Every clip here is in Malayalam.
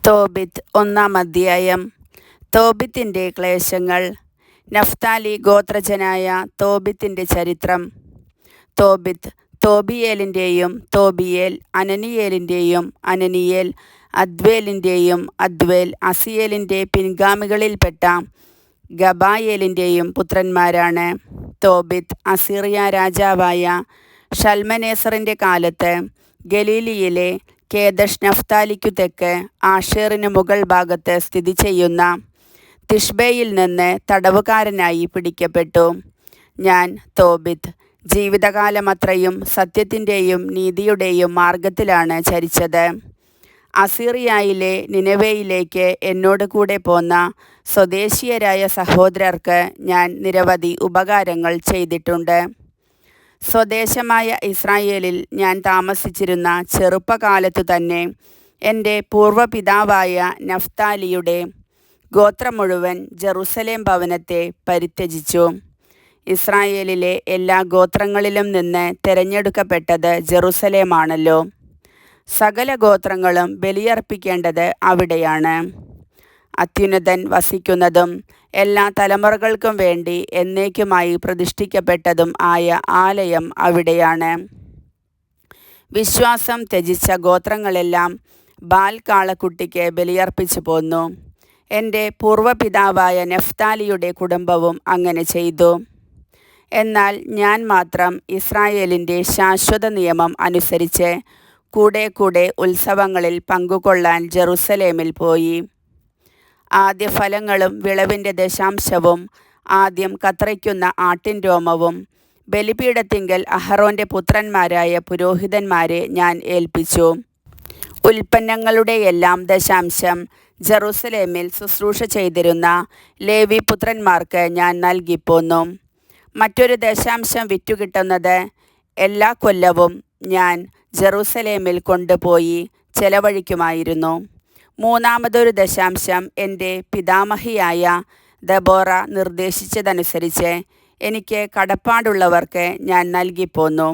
തോബിത്ത് 1-ാം അധ്യായം. തോബിത്തിൻ്റെ ക്ലേശങ്ങൾ. നഫ്താലി ഗോത്രജനായ തോബിത്തിൻ്റെ ചരിത്രം. തോബിത്ത് തോബിയേലിൻ്റെയും തോബിയേൽ അനനിയേലിൻ്റെയും അനനിയേൽ അദ്വേലിൻ്റെയും അദ്വേൽ അസിയേലിൻ്റെ പിൻഗാമികളിൽപ്പെട്ട ഗബായേലിൻ്റെയും പുത്രന്മാരാണ്. തോബിത്ത് അസീറിയ രാജാവായ ഷൽമനേസറിൻ്റെ കാലത്ത് ഗലീലിയിലെ കേദഷ് നഫ്താലിക്കു തെക്ക് ആഷേറിനു മുകൾ ഭാഗത്ത് സ്ഥിതി ചെയ്യുന്ന തിഷ്ബയിൽ നിന്ന് തടവുകാരനായി പിടിക്കപ്പെട്ടു. ഞാൻ തോബിത്ത് ജീവിതകാലമത്രയും സത്യത്തിൻ്റെയും നീതിയുടെയും മാർഗത്തിലാണ് ചരിച്ചത്. അസീറിയയിലെ നിനവേയിലേക്ക് എന്നോട് കൂടെ പോന്ന സ്വദേശീയരായ സഹോദരർക്ക് ഞാൻ നിരവധി ഉപകാരങ്ങൾ ചെയ്തിട്ടുണ്ട്. സ്വദേശമായ ഇസ്രായേലിൽ ഞാൻ താമസിച്ചിരുന്ന ചെറുപ്പകാലത്തു തന്നെ എൻ്റെ പൂർവ്വപിതാവായ നഫ്താലിയുടെ ഗോത്രം മുഴുവൻ ജെറുസലേം ഭവനത്തെ പരിത്യജിച്ചു. ഇസ്രായേലിലെ എല്ലാ ഗോത്രങ്ങളിലും നിന്ന് തിരഞ്ഞെടുക്കപ്പെട്ടത് ജെറുസലേമാണല്ലോ. സകല ഗോത്രങ്ങളും ബലിയർപ്പിക്കേണ്ടത് അവിടെയാണ്. അത്യുന്നതൻ വസിക്കുന്നതും എല്ലാ തലമുറകൾക്കും വേണ്ടി എന്നേക്കുമായി പ്രതിഷ്ഠിക്കപ്പെട്ടതും ആയ ആലയം അവിടെയാണ്. വിശ്വാസം ത്യജിച്ച ഗോത്രങ്ങളെല്ലാം ബാൽ കാളക്കുട്ടിക്ക് ബലിയർപ്പിച്ചു പോന്നു. എൻ്റെ പൂർവ്വപിതാവായ നഫ്താലിയുടെ കുടുംബവും അങ്ങനെ ചെയ്തു. എന്നാൽ ഞാൻ മാത്രം ഇസ്രായേലിൻ്റെ ശാശ്വത നിയമം അനുസരിച്ച് കൂടെ കൂടെ ഉത്സവങ്ങളിൽ പങ്കുകൊള്ളാൻ ജെറുസലേമിൽ പോയി. ആദ്യഫലങ്ങളും വിളവിൻ്റെ ദശാംശവും ആദ്യം കത്രിക്കുന്ന ആട്ടിൻ രോമവും ബലിപീഠത്തിങ്കൽ അഹറോൻ്റെ പുത്രന്മാരായ പുരോഹിതന്മാരെ ഞാൻ ഏൽപ്പിച്ചു. ഉൽപ്പന്നങ്ങളുടെയെല്ലാം ദശാംശം ജെറുസലേമിൽ ശുശ്രൂഷ ചെയ്തിരുന്ന ലേവി പുത്രന്മാർക്ക് ഞാൻ നൽകിപ്പോന്നു. മറ്റൊരു ദശാംശം വിറ്റുകിട്ടുന്നത് എല്ലാ കൊല്ലവും ഞാൻ ജെറുസലേമിൽ കൊണ്ടുപോയി ചെലവഴിക്കുമായിരുന്നു. മൂന്നാമതൊരു ദശാംശം എൻ്റെ പിതാമഹിയായ ദബോറ നിർദ്ദേശിച്ചതനുസരിച്ച് എനിക്ക് കടപ്പാടുള്ളവർക്ക് ഞാൻ നൽകിപ്പോന്നു.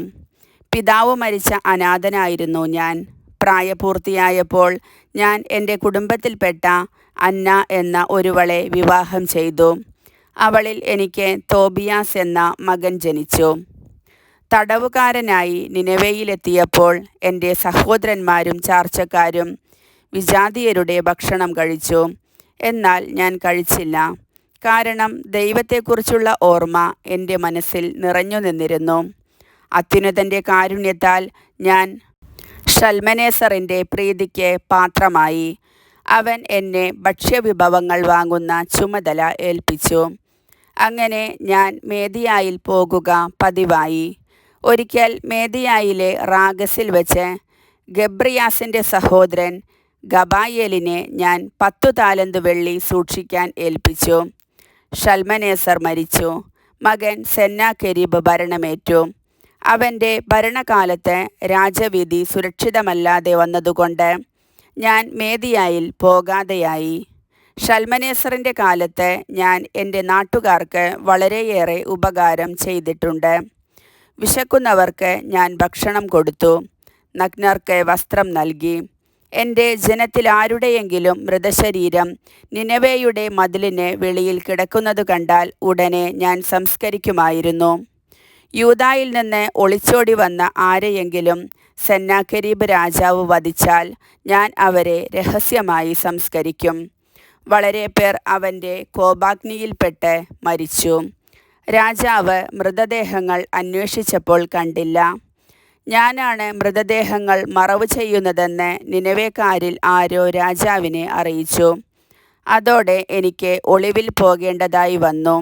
പിതാവ് മരിച്ച അനാഥനായിരുന്നു ഞാൻ. പ്രായപൂർത്തിയായപ്പോൾ ഞാൻ എൻ്റെ കുടുംബത്തിൽപ്പെട്ട അന്ന എന്ന ഒരുവളെ വിവാഹം ചെയ്തു. അവളിൽ എനിക്ക് തോബിയാസ് എന്ന മകൻ ജനിച്ചു. തടവുകാരനായി നിനവേയിലെത്തിയപ്പോൾ എൻ്റെ സഹോദരന്മാരും ചാർച്ചക്കാരും വിജാതീയരുടെ ഭക്ഷണം കഴിച്ചു. എന്നാൽ ഞാൻ കഴിച്ചില്ല. കാരണം ദൈവത്തെക്കുറിച്ചുള്ള ഓർമ്മ എൻ്റെ മനസ്സിൽ നിറഞ്ഞു നിന്നിരുന്നു. അത്യുന്നതൻ്റെ കാരുണ്യത്താൽ ഞാൻ ഷൽമനേസറിൻ്റെ പ്രീതിക്ക് പാത്രമായി. അവൻ എന്നെ ഭക്ഷ്യവിഭവങ്ങൾ വാങ്ങുന്ന ചുമതല ഏൽപ്പിച്ചു. അങ്ങനെ ഞാൻ മേദിയായിൽ പോകുക പതിവായി. ഒരിക്കൽ മേദിയായിലെ റാഗസിൽ വെച്ച് ഗബ്രിയാസിൻ്റെ സഹോദരൻ ഗബായേലിനെ ഞാൻ 10 താലന്ത് വെള്ളി സൂക്ഷിക്കാൻ ഏൽപ്പിച്ചു. ഷൽമനേസർ മരിച്ചു. മകൻ സെന്നാകെരീബ് ഭരണമേറ്റു. അവൻ്റെ ഭരണകാലത്ത് രാജവീതി സുരക്ഷിതമല്ലാതെ വന്നതുകൊണ്ട് ഞാൻ മേദിയായിൽ പോകാതെയായി. ഷൽമനേസറിൻ്റെ കാലത്ത് ഞാൻ എൻ്റെ നാട്ടുകാർക്ക് വളരെയേറെ ഉപകാരം ചെയ്തിട്ടുണ്ട്. വിശക്കുന്നവർക്ക് ഞാൻ ഭക്ഷണം കൊടുത്തു. നഗ്നർക്ക് വസ്ത്രം നൽകി. എൻ്റെ ജനത്തിൽ ആരുടെയെങ്കിലും മൃതശരീരം നിനവേയുടെ മതിലിന് വെളിയിൽ കിടക്കുന്നത് കണ്ടാൽ ഉടനെ ഞാൻ സംസ്കരിക്കുമായിരുന്നു. യൂദായിൽ നിന്ന് ഒളിച്ചോടി വന്ന ആരെയെങ്കിലും സെന്നാകെരീബ് രാജാവ് വധിച്ചാൽ ഞാൻ അവരെ രഹസ്യമായി സംസ്കരിക്കും. വളരെ പേർ അവൻ്റെ കോപാഗ്നിയിൽപ്പെട്ട് മരിച്ചു. രാജാവ് മൃതദേഹങ്ങൾ അന്വേഷിച്ചപ്പോൾ കണ്ടില്ല. ഞാനാണ് മൃതദേഹങ്ങൾ മറവ് ചെയ്യുന്നതെന്ന് നിനവേക്കാരിൽ ആരോ രാജാവിനെ അറിയിച്ചു. അതോടെ എനിക്ക് ഒളിവിൽ പോകേണ്ടതായി വന്നു.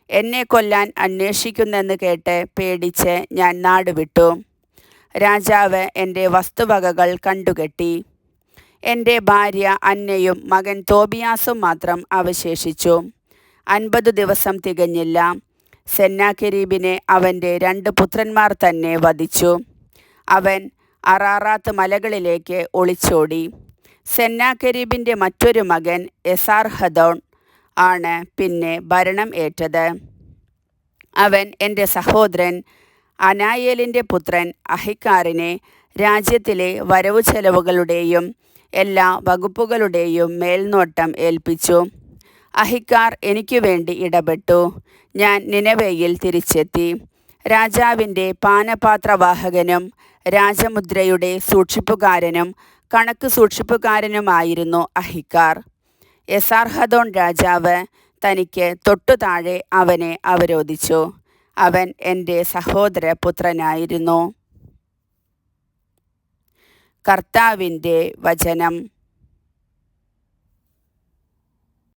എന്നെ കൊല്ലാൻ അന്വേഷിക്കുന്നെന്ന് കേട്ട് പേടിച്ച് ഞാൻ നാടുവിട്ടു. രാജാവ് എൻ്റെ വസ്തുവകകൾ കണ്ടുകെട്ടി. എൻ്റെ ഭാര്യ അന്നയും മകൻ തോബിയാസും മാത്രം അവശേഷിച്ചു. 50 ദിവസം തികഞ്ഞില്ല. സെന്നാകെരീബിനെ അവൻ്റെ 2 പുത്രന്മാർ തന്നെ വധിച്ചു. അവൻ അറാറാത്ത് മലകളിലേക്ക് ഒളിച്ചോടി. സെന്നാകെരീബിൻ്റെ മറ്റൊരു മകൻ എസാർഹദോൺ ആണ് പിന്നെ ഭരണം ഏറ്റത്. അവൻ എൻ്റെ സഹോദരൻ അനായേലിൻ്റെ പുത്രൻ അഹിക്കാറിനെ രാജ്യത്തിലെ വരവു ചെലവുകളുടെയും എല്ലാ വകുപ്പുകളുടെയും മേൽനോട്ടം ഏൽപ്പിച്ചു. അഹിക്കാർ എനിക്കു വേണ്ടി ഇടപെട്ടു. ഞാൻ നിനവയിൽ തിരിച്ചെത്തി. രാജാവിൻ്റെ പാനപാത്രവാഹകനും രാജമുദ്രയുടെ സൂക്ഷിപ്പുകാരനും കണക്ക് സൂക്ഷിപ്പുകാരനുമായിരുന്നു അഹിക്കാർ. എസാർഹദോൻ രാജാവ് തനിക്ക് തൊട്ടു താഴെ അവനെ അവരോധിച്ചു. അവൻ എൻ്റെ സഹോദരപുത്രനായിരുന്നു. കർത്താവിൻ്റെ വചനം.